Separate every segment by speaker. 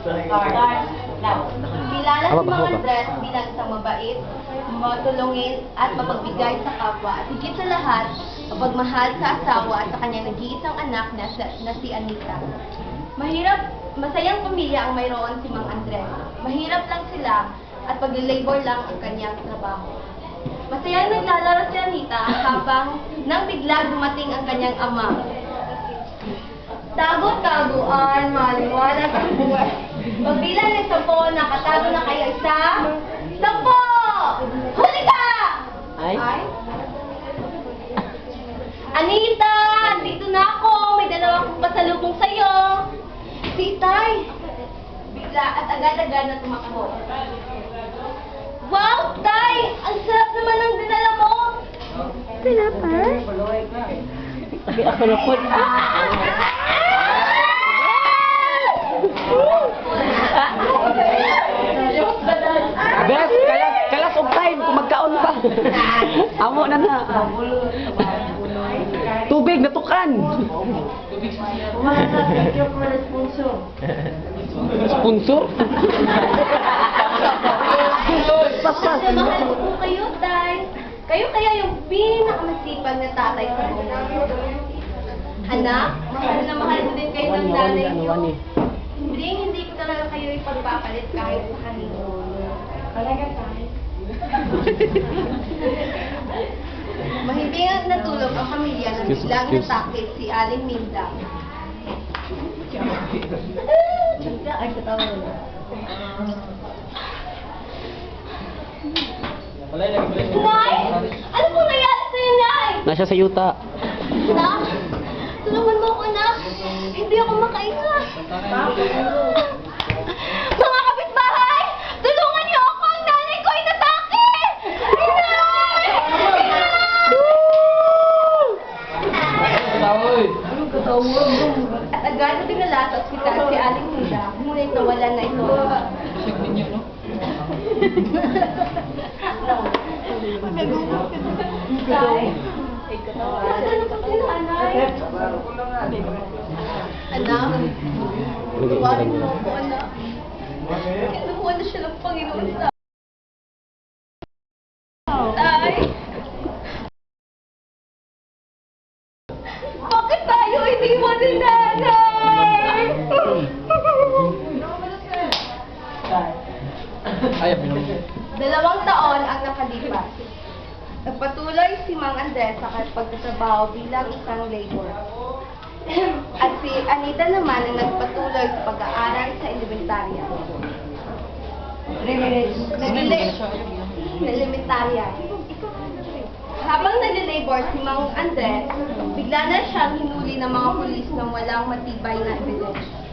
Speaker 1: Kilala si Mang Andres bilang isang mabait, matulungin at mapagbigay sa kapwa at higit sa lahat, mapagmahal sa asawa at sa kanyang nag-iisang anak na si Anita. Masayang pamilya ang mayroon si Mang Andres. Mahirap lang sila at pag-labor lang ang kanyang trabaho. Masayang naglalaro si Anita habang nang bigla dumating ang kanyang ama. Tago-taguan, maliwanag ang buhay. Pagbilang ng 10, nakatago na kayo isa. 10! Huli ka! Ay? Anita, dito na ako. May dalawa akong pasalubong sa'yo. Si Itay. Bigla at agad-agad na tumakbo. Wow, Tay! Ang sarap naman ng dinala mo!
Speaker 2: Pinapar? Sabi ako na po.
Speaker 3: Bes, kalas og time kung magkaon pa. Amo na na. Tubig natukan.
Speaker 1: Thank you for the sponsor.
Speaker 3: Sponsor?
Speaker 1: Mahal ko po kayo, Tay. Kayo kaya yung pinakamasipag na tatay sa buong mundo. Anak, mahal ko din kayo ng nanay niyo. Hindi ko talaga kayo ipagpapalit kahit sa kanino. Talaga, Tay. Mahimbing natulog ang pamilya nang biglang inatake si Aling Minda. Ay, katawa na. Nay! Ano pong nangyari sa'yo, Nay?
Speaker 3: Nasa sa yuta.
Speaker 1: Nak, tulungan mo ako, Nak. Hindi ako makainga. Mga kapitbahay, tulungan niyo ako. Ang nanay ko inatake! Nay! At agad na dinala sa ospital si Aling Minda, ngunit nawalan na ito. Tay, nasaan po si nanay? Anak, tuwarin mo ako, anak. Kinukuha na siya ng Panginoon sa Tay! Bakit tayo iniwan ni nanay? Dalawang taon ang nakalipas. Nagpatuloy si Mang Andres sa pagtatrabaho bilang isang labor. At si Anita naman ang nagpatuloy sa pag-aaral sa elementarya. Elementarya. Habang nag-labor si Mang Andres, bigla na siyang hinuli ng mga pulis na walang matibay na ebidensya.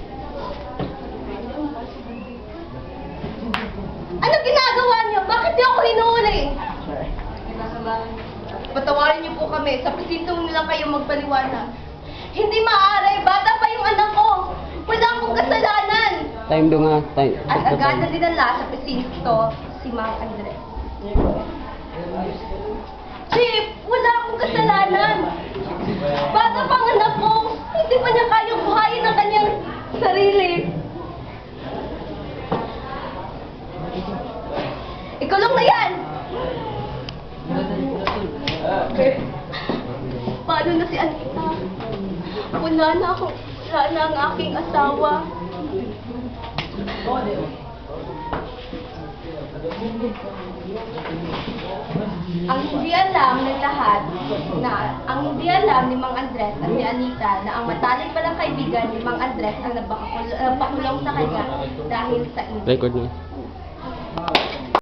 Speaker 1: Ano ginagawa niyo? Bakit niyo ako hinuli? Patawarin niyo po kami. Sa presinto nila kayo magpaliwanag. Hindi maaari. Bata pa yung anak ko. Wala akong kasalanan.
Speaker 3: Time do nga. Time.
Speaker 1: At agad na dinala sa presinto si Mang Andres. Chief, wala akong kasalanan. Bata pa ang anak ko. Hindi pa niya kayang buhayin ang kanyang sarili. Ikulong na yan! Paano na si Anita? Wala na ang aking asawa. Ang hindi alam ng lahat ang hindi alam ni Mang Andres at ni Anita na ang matalik palang kaibigan ni Mang Andres ang napakulong sa kanya dahil sa inyo.
Speaker 3: Record niya.